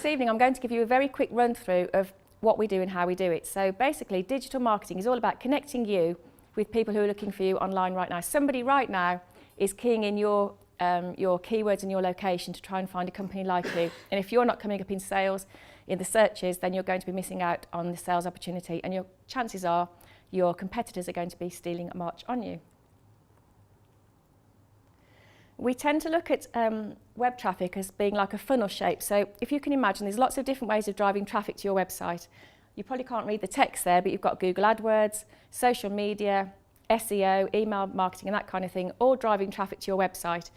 this evening I'm going to give you a very quick run through of what we do and how we do it. So basically digital marketing is all about connecting you with people who are looking for you online right now. Somebody right now is keying in your keywords and your location to try and find a company like you. And if you're not coming up in sales in the searches, then you're going to be missing out on the sales opportunity, and your chances are your competitors are going to be stealing a march on you. We tend to look at web traffic as being like a funnel shape. So if you can imagine, there's lots of different ways of driving traffic to your website. You probably can't read the text there, but you've got Google AdWords, social media, SEO, email marketing and that kind of thing, all driving traffic to your website.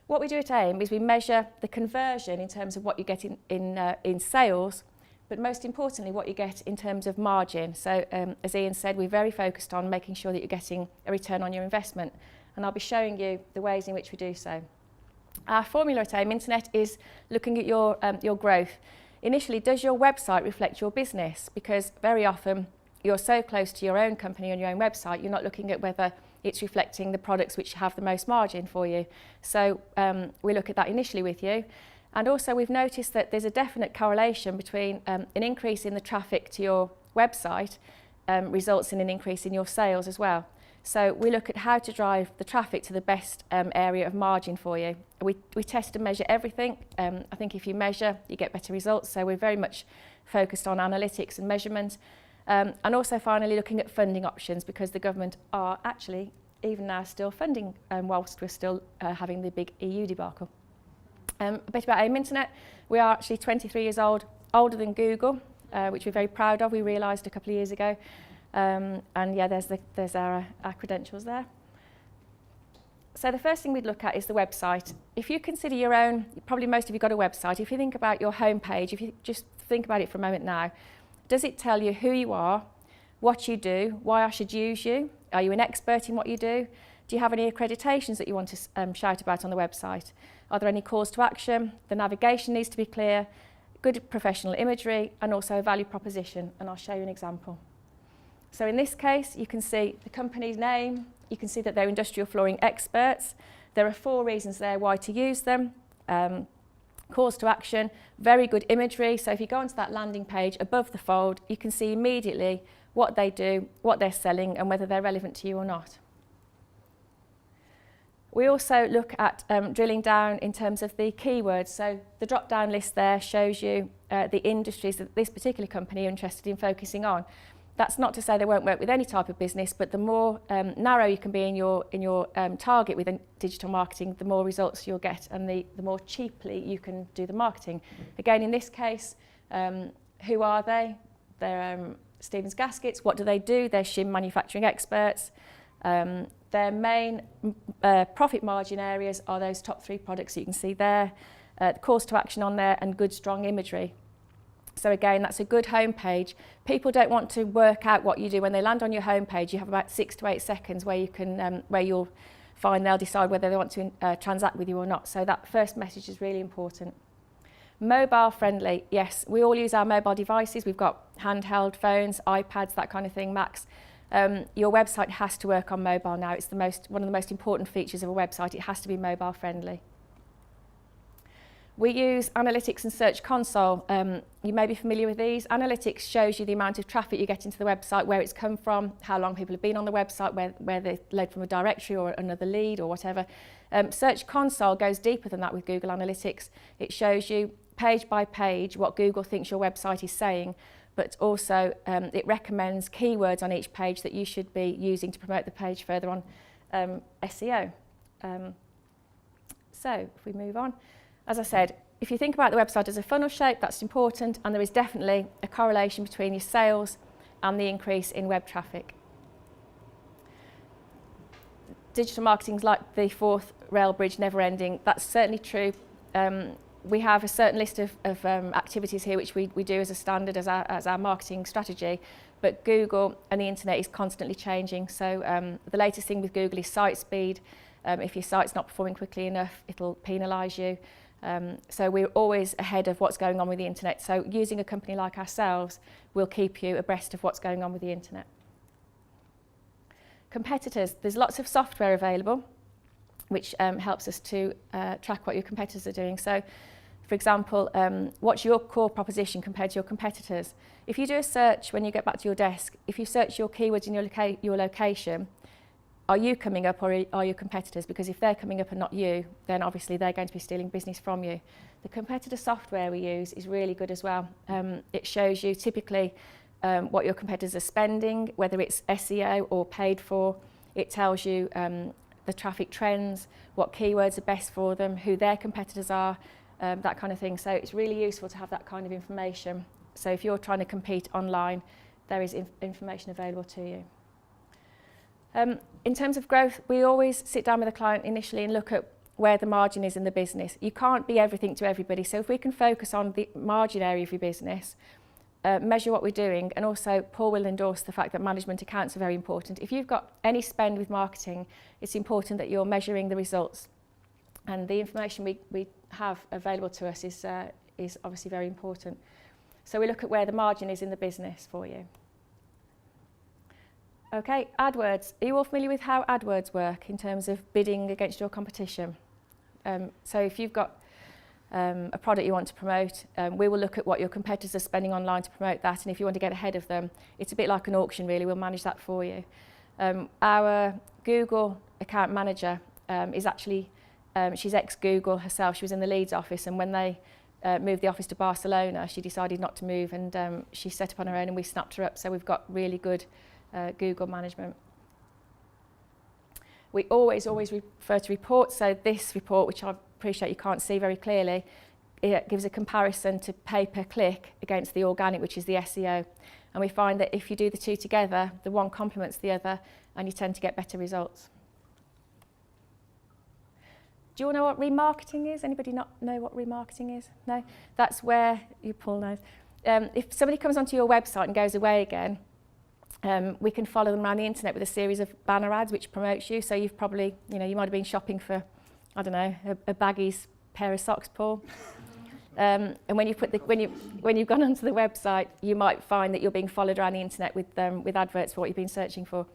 What we do at AIM is we measure the conversion in terms of what you get in sales, but most importantly what you get in terms of margin. So as Ian said, we're very focused on making sure that you're getting a return on your investment, and I'll be showing you the ways in which we do so. Our formula at AIM Internet is looking at your growth. Initially, does your website reflect your business? Because very often you're so close to your own company and your own website, you're not looking at whether it's reflecting the products which have the most margin for you. So we look at that initially with you. And also we've noticed that there's a definite correlation between an increase in the traffic to your website results in an increase in your sales as well. So we look at how to drive the traffic to the best area of margin for you. We test and measure everything. I think if you measure, you get better results. So we're very much focused on analytics and measurement. And also finally looking at funding options, because the government are actually even now still funding whilst we're still having the big EU debacle. A bit about AIM Internet. We are actually 23 years old, older than Google, which we're very proud of. We realised a couple of years ago. And yeah, there's our credentials there. So the first thing we'd look at is the website. If you consider your own, probably most of you got a website. If you think about your homepage, if you just think about it for a moment now, does it tell you who you are, what you do, why I should use you? Are you an expert in what you do? Do you have any accreditations that you want to shout about on the website? Are there any calls to action? The navigation needs to be clear, good professional imagery, and also a value proposition. And I'll show you an example. So in this case, you can see the company's name. You can see that they're industrial flooring experts. There are 4 reasons there why to use them. Calls to action, very good imagery. So if you go onto that landing page above the fold, you can see immediately what they do, what they're selling, and whether they're relevant to you or not. We also look at drilling down in terms of the keywords. So the drop-down list there shows you the industries that this particular company are interested in focusing on. That's not to say they won't work with any type of business, but the more narrow you can be in your target with digital marketing, the more results you'll get, and the more cheaply you can do the marketing. Again, in this case, who are they? They're Stevens Gaskets. What do they do? They're shim manufacturing experts. Their main profit margin areas are those top 3 products that you can see there. The calls to action on there, and good strong imagery. So again, that's a good homepage. People don't want to work out what you do when they land on your homepage. You have about 6 to 8 seconds where you can, where you'll find they'll decide whether they want to transact with you or not. So that first message is really important. Mobile friendly, yes, we all use our mobile devices. We've got handheld phones, iPads, that kind of thing, Macs. Your website has to work on mobile now. It's one of the most important features of a website. It has to be mobile friendly. We use Analytics and Search Console. You may be familiar with these. Analytics shows you the amount of traffic you get into the website, where it's come from, how long people have been on the website, where they're led from a directory or another lead or whatever. Search Console goes deeper than that with Google Analytics. It shows you page by page what Google thinks your website is saying, but also it recommends keywords on each page that you should be using to promote the page further on SEO. So if we move on. As I said, if you think about the website as a funnel shape, that's important, and there is definitely a correlation between your sales and the increase in web traffic. Digital marketing is like the 4th rail bridge, never ending. That's certainly true. We have a certain list of activities here which we do as a standard, as our marketing strategy, but Google and the internet is constantly changing. So the latest thing with Google is site speed. If your site's not performing quickly enough, it'll penalise you. So we're always ahead of what's going on with the internet. So using a company like ourselves will keep you abreast of what's going on with the internet. Competitors, there's lots of software available which helps us to track what your competitors are doing. So For example, what's your core proposition compared to your competitors? If you do a search when you get back to your desk, if you search your keywords in your location, are you coming up or are your competitors? Because if they're coming up and not you, then obviously they're going to be stealing business from you. The competitor software we use is really good as well. It shows you typically what your competitors are spending, whether it's SEO or paid for. It tells you the traffic trends, what keywords are best for them, who their competitors are, that kind of thing. So it's really useful to have that kind of information. So if you're trying to compete online, there is information available to you. In terms of growth, we always sit down with a client initially and look at where the margin is in the business. You can't be everything to everybody. So if we can focus on the margin area of your business, measure what we're doing, and also Paul will endorse the fact that management accounts are very important. If you've got any spend with marketing, it's important that you're measuring the results. And the information we have available to us is obviously very important. So we look at where the margin is in the business for you. Okay, AdWords. Are you all familiar with how AdWords work in terms of bidding against your competition? So if you've got a product you want to promote, we will look at what your competitors are spending online to promote that, and if you want to get ahead of them, it's a bit like an auction really, we'll manage that for you. Our Google account manager is actually, she's ex-Google herself. She was in the Leeds office, and when they moved the office to Barcelona, she decided not to move, and she set up on her own and we snapped her up, so we've got really good Google management. We always refer to reports, so this report, which I appreciate you can't see very clearly, it gives a comparison to pay per click against the organic, which is the SEO, and we find that if you do the two together, the one complements the other and you tend to get better results. Do you all know what remarketing is? Anybody not know what remarketing is? No? That's where, Paul knows. If somebody comes onto your website and goes away again, we can follow them around the internet with a series of banner ads which promotes you. So you've probably, you might have been shopping for, I don't know, a baggy's pair of socks, Paul. And when you've gone onto the website, you might find that you're being followed around the internet with adverts for what you've been searching for.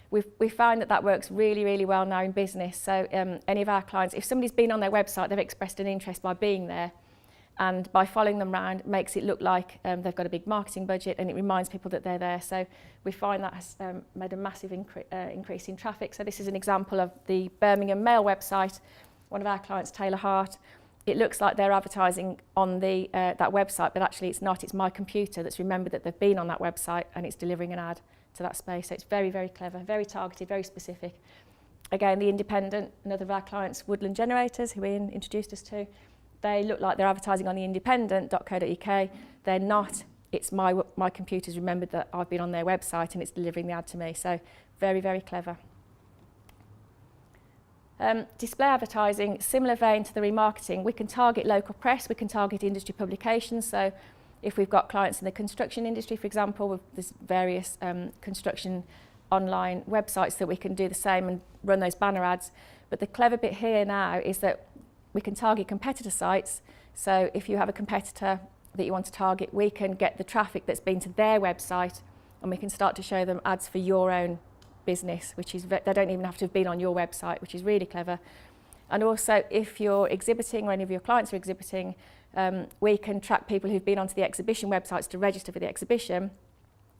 We find that works really, really well now in business. So any of our clients, if somebody's been on their website, they've expressed an interest by being there, and by following them around makes it look like they've got a big marketing budget, and it reminds people that they're there. So we find that has made a massive increase in traffic. So this is an example of the Birmingham Mail website, one of our clients, Taylor Hart. It looks like they're advertising on the that website, but actually it's not. It's my computer that's remembered that they've been on that website, and it's delivering an ad to that space. So it's very, very clever, very targeted, very specific. Again, the Independent, another of our clients, Woodland Generators, who Ian introduced us to, they look like they're advertising on the independent.co.uk. They're not. It's my computer's remembered that I've been on their website and it's delivering the ad to me. So very, very clever. Display advertising, similar vein to the remarketing. We can target local press, we can target industry publications. So if we've got clients in the construction industry, for example, there's various construction online websites that we can do the same and run those banner ads. But the clever bit here now is that we can target competitor sites. So if you have a competitor that you want to target, we can get the traffic that's been to their website, and we can start to show them ads for your own business, which is, they don't even have to have been on your website, which is really clever. And also, if you're exhibiting or any of your clients are exhibiting, we can track people who've been onto the exhibition websites to register for the exhibition.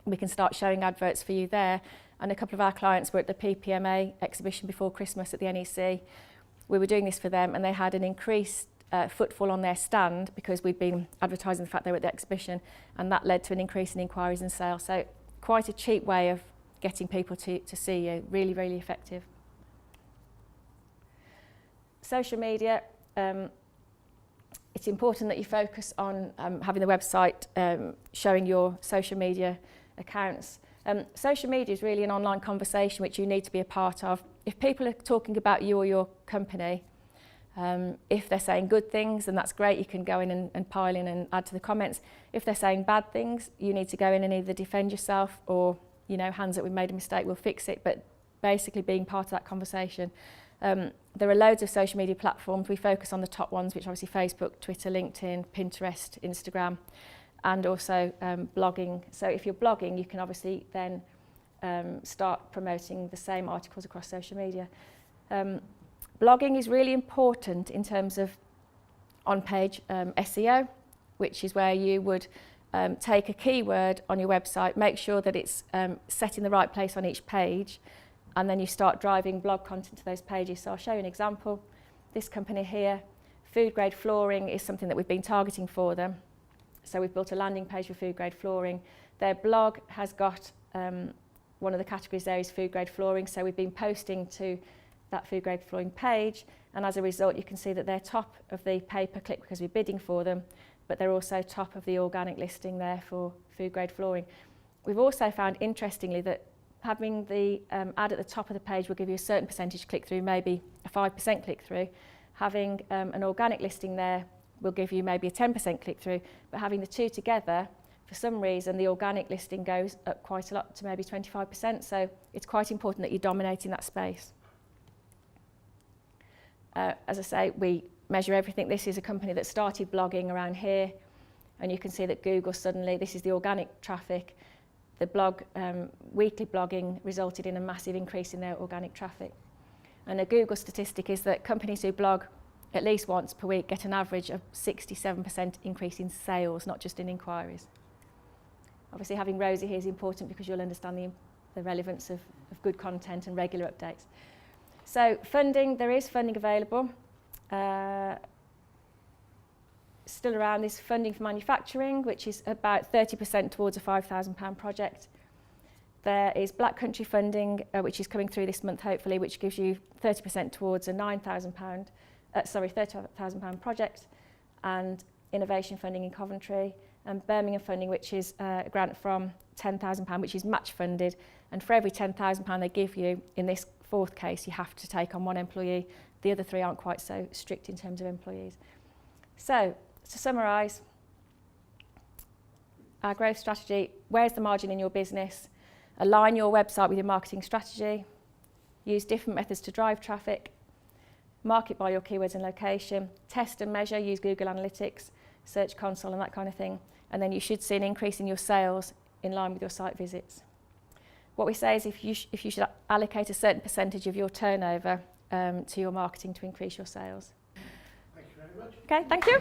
We can start showing adverts for you there. And a couple of our clients were at the PPMA exhibition before Christmas at the NEC. We were doing this for them, and they had an increased footfall on their stand because we'd been advertising the fact they were at the exhibition, and that led to an increase in inquiries and sales. So quite a cheap way of getting people to see you. Really, really effective. Social media. It's important that you focus on having the website showing your social media accounts. Social media is really an online conversation which you need to be a part of. If people are talking about you or your company, if they're saying good things, then that's great. You can go in and pile in and add to the comments. If they're saying bad things, you need to go in and either defend yourself or, hands that we've made a mistake, we'll fix it. But basically being part of that conversation. There are loads of social media platforms. We focus on the top ones, which are obviously Facebook, Twitter, LinkedIn, Pinterest, Instagram, and also blogging. So if you're blogging, you can obviously then start promoting the same articles across social media. Blogging is really important in terms of on-page SEO, which is where you would take a keyword on your website, make sure that it's set in the right place on each page, and then you start driving blog content to those pages. So I'll show you an example. This company here, food grade flooring is something that we've been targeting for them. So we've built a landing page for food grade flooring. Their blog has got one of the categories there is food grade flooring, so we've been posting to that food grade flooring page, and as a result you can see that they're top of the pay-per-click because we're bidding for them, but they're also top of the organic listing there for food grade flooring. We've also found, interestingly, that having the ad at the top of the page will give you a certain percentage click-through, maybe a 5% click-through. Having an organic listing there will give you maybe a 10% click-through, but having the two together, for some reason, the organic listing goes up quite a lot to maybe 25%, so it's quite important that you're dominating that space. As I say, we measure everything. This is a company that started blogging around here, and you can see that Google suddenly, this is the organic traffic, the blog, weekly blogging resulted in a massive increase in their organic traffic. And a Google statistic is that companies who blog at least once per week get an average of 67% increase in sales, not just in inquiries. Obviously having Rosie here is important because you'll understand the relevance of good content and regular updates. So funding, there is funding available. Still around this funding for manufacturing, which is about 30% towards a £5,000 project. There is Black Country funding, which is coming through this month hopefully, which gives you 30% towards a £30,000 project, and innovation funding in Coventry, and Birmingham funding, which is a grant from £10,000, which is match funded, and for every £10,000 they give you, in this fourth case, you have to take on one employee. The other three aren't quite so strict in terms of employees. So, to summarise, our growth strategy: where's the margin in your business? Align your website with your marketing strategy. Use different methods to drive traffic. Market by your keywords and location. Test and measure, use Google Analytics, Search Console and that kind of thing. And then you should see an increase in your sales in line with your site visits. What we say is if you should allocate a certain percentage of your turnover to your marketing to increase your sales. Thank you very much. Okay, thank you.